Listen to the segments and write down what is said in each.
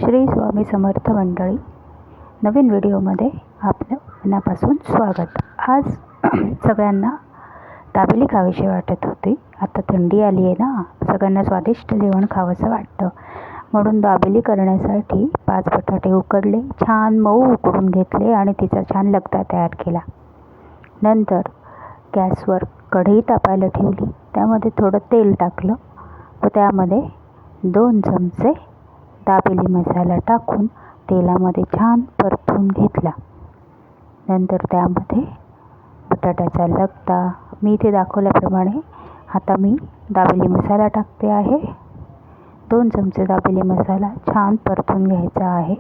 श्री स्वामी समर्थ मंडळी, नवीन व्हिडिओमध्ये आपलं मनापासून स्वागत. आज सगळ्यांना दाबेली खावीशी वाटत होती. आता थंडी आली आहे ना, सगळ्यांना स्वादिष्ट जेवण खावंसं वाटतं. म्हणून दाबेली करण्यासाठी 5 बटाटे उकडले, छान मऊ उकडून घेतले आणि तिचा छान लगदा तयार केला. नंतर गॅसवर कढई तापायला ठेवली. त्यामध्ये थोडं तेल टाकलं व त्यामध्ये 2 चमचे दाबेली मसाला टाकून तेलामध्ये छान परतून घेतला. नंतर त्यामध्ये बटाट्याचा लगदा, मी इथे दाखवल्याप्रमाणे आता मी दाबेली मसाला टाकते आहे. 2 चमचे दाबेली मसाला छान परतून घ्यायचा आहे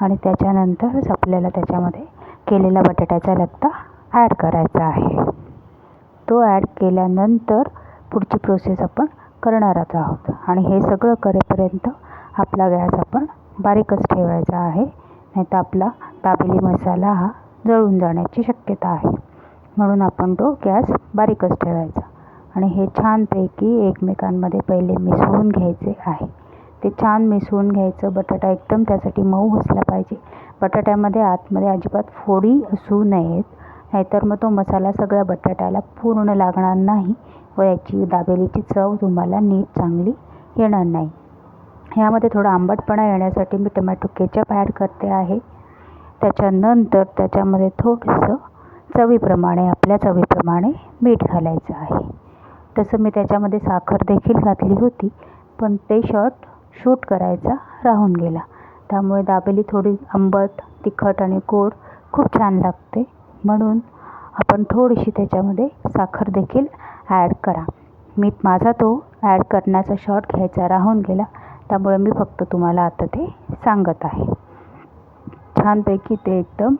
आणि त्याच्यानंतरच आपल्याला त्याच्यामध्ये केलेला बटाट्याचा लगदा ॲड करायचा आहे. तो ॲड केल्यानंतर पुढची प्रोसेस आपण करणारच आहोत आणि हे सगळं करेपर्यंत आपला गॅस आपण बारीकच ठेवायचा आहे, नाहीतर आपला दाबेली मसाला हा जळून जाण्याची शक्यता आहे. म्हणून आपण तो गॅस बारीकच ठेवायचा आणि हे छानपैकी एकमेकांमध्ये पहिले मिसळून घ्यायचे आहे. ते छान मिसळून घ्यायचं. बटाटा एकदम त्यासाठी मऊ असला पाहिजे. बटाट्यामध्ये आतमध्ये अजिबात फोडी असू नयेत, नाहीतर मग तो मसाला सगळ्या बटाट्याला पूर्ण लागणार नाही व याची दाबेलीची चव तुम्हाला नीट चांगली येणार नाही. ह्यामध्ये थोडा आंबटपणा येण्यासाठी मी टोमॅटो केचप ॲड करते आहे. त्याच्यानंतर त्याच्यामध्ये थोडंसं आपल्या चवीप्रमाणे मीठ घालायचं आहे. तसं मी त्याच्यामध्ये साखर देखील घातली होती, पण ते शूट करायचा राहून गेला. त्यामुळे दाबेली थोडी आंबट, तिखट आणि गोड खूप छान लागते. म्हणून आपण थोडीशी त्याच्यामध्ये साखर देखील ॲड करा. माझा तो ॲड करण्याचा शॉट घ्यायचा राहून गेला, त्यामुळे मी फक्त तुम्हाला आता ते सांगत आहे. छानपैकी ते एकदम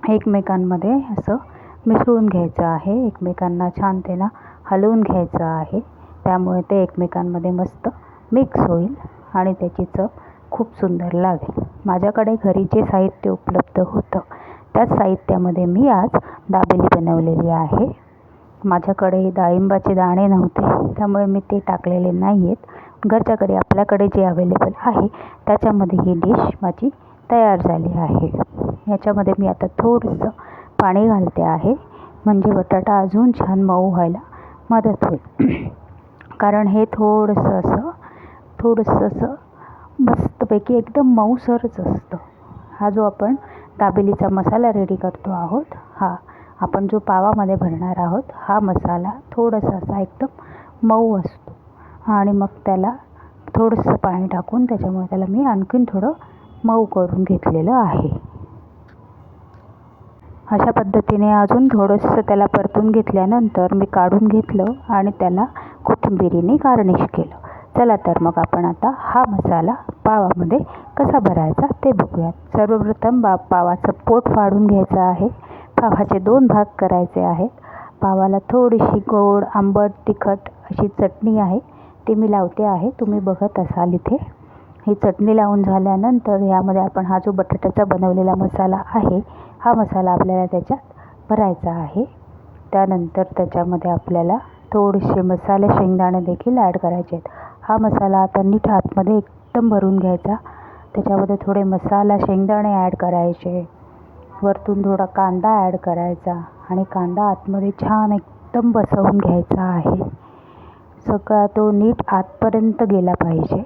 एकमेकांमध्ये असं मिसळून घ्यायचं आहे. एकमेकांना छान त्याला हलवून घ्यायचं आहे. त्यामुळे ते एकमेकांमध्ये मस्त मिक्स होईल आणि त्याची चव खूप सुंदर लागेल. माझ्याकडे घरी जे साहित्य उपलब्ध होतं त्याच साहित्यामध्ये मी आज दाबेली बनवलेली आहे. माझ्याकडे डाळिंबाचे दाणे नव्हते, त्यामुळे मी ते टाकलेले नाही आहेत. घरच्या घरी आपल्याकडे जे अवेलेबल आहे त्याच्यामध्ये ही डिश माझी तयार झाली आहे. याच्यामध्ये मी आता थोडंसं पाणी घालते आहे, म्हणजे बटाटा अजून छान मऊ व्हायला मदत होईल. कारण हे थोडंसं असं मस्तपैकी एकदम मऊसरच असतं. हा जो आपण दाबेलीचा मसाला रेडी करतो आहोत, हा आपण जो पावामध्ये भरणार आहोत, हा मसाला थोडासा असा एकदम मऊ असतो आणि मग त्याला थोडंसं पाणी टाकून त्याच्यामुळे त्याला मी आणखीन थोडं मऊ करून घेतलेलं आहे. अशा पद्धतीने अजून थोडंसं त्याला परतून घेतल्यानंतर मी काढून घेतलं आणि त्याला कोथिंबिरीने गार्निश केलं. चला तर मग आपण आता हा मसाला पावामध्ये कसा भरायचा ते बघूयात. सर्वप्रथम पावाचं पोट फाडून घ्यायचं आहे. पावाचे 2 भाग करायचे आहेत. पावाला थोडीशी गोड, आंबट, तिखट अशी चटणी आहे, ती मी लावते आहे. तुम्ही बघत असाल इथे. ही चटणी लावून झाल्यानंतर यामध्ये आपण हा जो बटाट्याचा बनवलेला मसाला आहे, हा मसाला आपल्याला त्याच्यात भरायचा आहे. त्यानंतर त्याच्यामध्ये आपल्याला थोडेसे मसाले शेंगदाणे देखील ॲड करायचे आहेत. हा मसाला आता नीट आतमध्ये एकदम भरून घ्यायचा. त्याच्यामध्ये थोडे मसाला शेंगदाणे ॲड करायचे. वरतून थोडा कांदा ॲड करायचा आणि कांदा आतमध्ये छान एकदम बसवून घ्यायचा आहे. सगळा तो नीट आतपर्यंत गेला पाहिजे.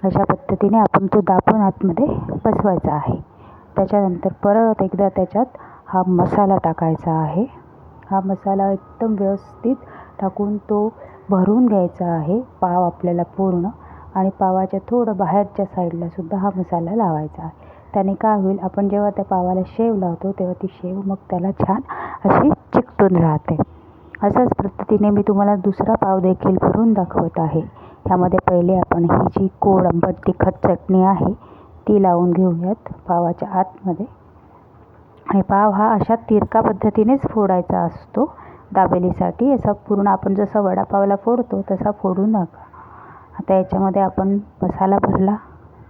अशा पद्धतीने आपण तो दाबून आतमध्ये बसवायचा आहे. त्याच्यानंतर परत एकदा त्याच्यात हा मसाला टाकायचा आहे. हा मसाला एकदम व्यवस्थित टाकून तो भरून घ्यायचा आहे. पाव आपल्याला पूर्ण आणि पावाच्या थोडं बाहेरच्या साईडला सुद्धा हा मसाला लावायचा आहे. त्याने काय होईल, आपण जेव्हा त्या पावाला शेव लावतो तेव्हा ती शेव मग त्याला छान अशी चिकटून राहते. अशाच पद्धतीने मी तुम्हाला दुसरा पाव देखील भरून दाखवत आहे. ह्यामध्ये पहिले आपण ही जी गोड आंबट तिखट चटणी आहे ती लावून घेऊयात पावाच्या आतमध्ये. आणि पाव हा अशा तिरका पद्धतीनेच फोडायचा असतो दाबेलीसाठी. असा पूर्ण आपण जसं वडापावला फोडतो तसा फोडू नका. आता याच्यामध्ये आपण मसाला भरला,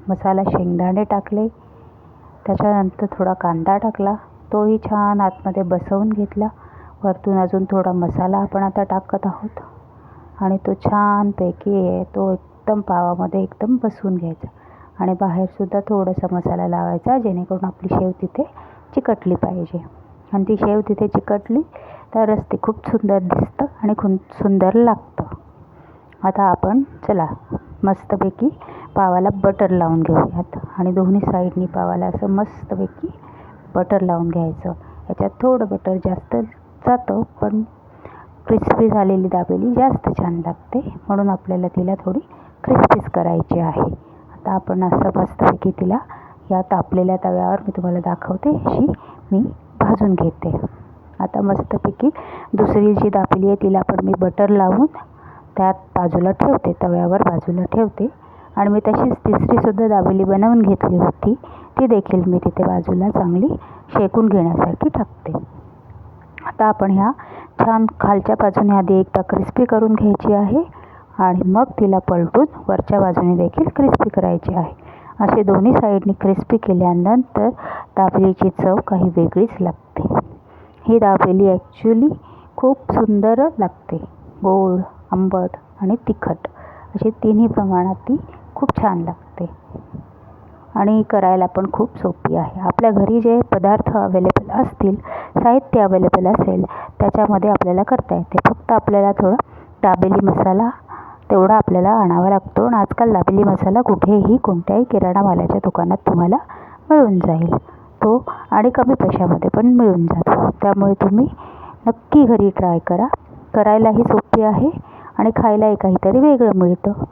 मसाला शेंगदाणे टाकले, त्याच्यानंतर थोडा कांदा टाकला, तोही छान आतमध्ये बसवून घेतला. वरतून अजून थोडा मसाला आपण आता टाकत आहोत आणि तो छानपैकी तो एकदम पावामध्ये एकदम बसवून घ्यायचा. आणि बाहेरसुद्धा थोडासा मसाला लावायचा, जेणेकरून आपली शेव तिथे चिकटली पाहिजे. आणि ती शेव तिथे चिकटली तरच ते खूप सुंदर दिसतं आणि खूप सुंदर लागतं. आता आपण चला मस्तपैकी पावाला बटर लावून घेऊयात आणि दोन्ही साईडनी पावाला असं मस्तपैकी बटर लावून घ्यायचं. याच्यात थोडं बटर जास्त जातं, पण क्रिस्पी झालेली दाबेली जास्त छान लागते, म्हणून आपल्याला तिला थोडी क्रिस्पीच करायची आहे. आता आपण असं मस्तपैकी तिला या तापलेल्या तव्यावर मी तुम्हाला दाखवते अशी मी भाजून घेते. आता मस्तपैकी दुसरी जी दाबेली आहे तिला पण मी बटर लावून त्यात बाजूला ठेवते, तव्यावर बाजूला ठेवते. आणि मी तशीच तिसरीसुद्धा दाबेली बनवून घेतली होती, ती देखील मी तिथे बाजूला चांगली शेकून घेण्यासाठी टाकते. आता आपण ह्या छान खालच्या बाजूने आधी एकदा क्रिस्पी करून घ्यायची आहे आणि मग तिला पलटून वरच्या बाजूने देखील क्रिस्पी करायची आहे. असे दोन्ही साईडनी क्रिस्पी केल्यानंतर दाबेलीची चव काही वेगळीच लागते. ही दाबेली ॲक्च्युली खूप सुंदर लागते. गोड, आंबट आणि तिखट अशी तिन्ही प्रमाणात ती खूप छान लागते आणि करायला पण खूप सोपी आहे. आपल्या घरी जे पदार्थ अवेलेबल असतील, साहित्य अवेलेबल असेल, त्याच्यामध्ये आपल्याला करता येते. फक्त आपल्याला थोडा दाबेली मसाला तेवढा आपल्याला आणावा लागतो. आणि आजकाल दाबेली मसाला कुठेही कोणत्याही किराणा मालाच्या दुकानात तुम्हाला मिळून जाईल तो, आणि कमी पैशामध्ये पण मिळून जातो. त्यामुळे तुम्ही नक्की घरी ट्राय करा. करायलाही सोपी आहे आणि खायलाही काहीतरी वेगळं मिळतं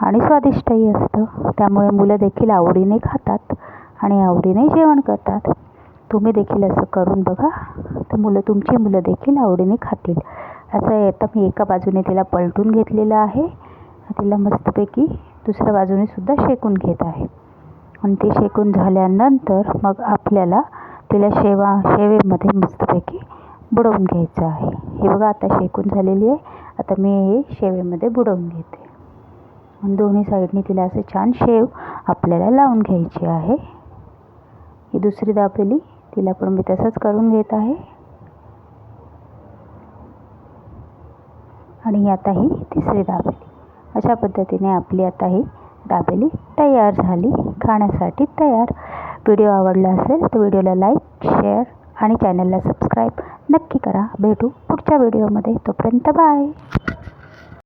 आणि स्वादिष्टही असतं. त्यामुळे मुलं देखील आवडीने खातात आणि आवडीने जेवण करतात. तुम्ही देखील असं करून बघा, तर तुमची मुलं देखील आवडीने खातील. असं आहे. आता मी एका बाजूने तिला पलटून घेतलेलं आहे, तिला मस्तपैकी दुसऱ्या बाजूने सुद्धा शेकून घेत आहे. आणि ते शेकून झाल्यानंतर मग आपल्याला तिला शेवेमध्ये मस्तपैकी बुडवून घ्यायचं आहे. हे बघा आता शेकून झालेली आहे. आता मी हे शेवेमध्ये बुडवून घेते आणि दोन्ही साईडनी तिला असं छान शेव आपल्याला लावून घ्यायची आहे. ही दुसरी दाबेली तिला पण मी तसंच करून घेत आहे. आणि आता ही तिसरी दाबेली. अशा पद्धतीने आपली आता ही दाबेली तयार झाली, खाण्यासाठी तयार. व्हिडिओ आवडला असेल तर व्हिडिओला लाईक, शेअर आणि चॅनलला सबस्क्राईब नक्की करा. भेटू पुढच्या व्हिडिओमध्ये. तोपर्यंत बाय.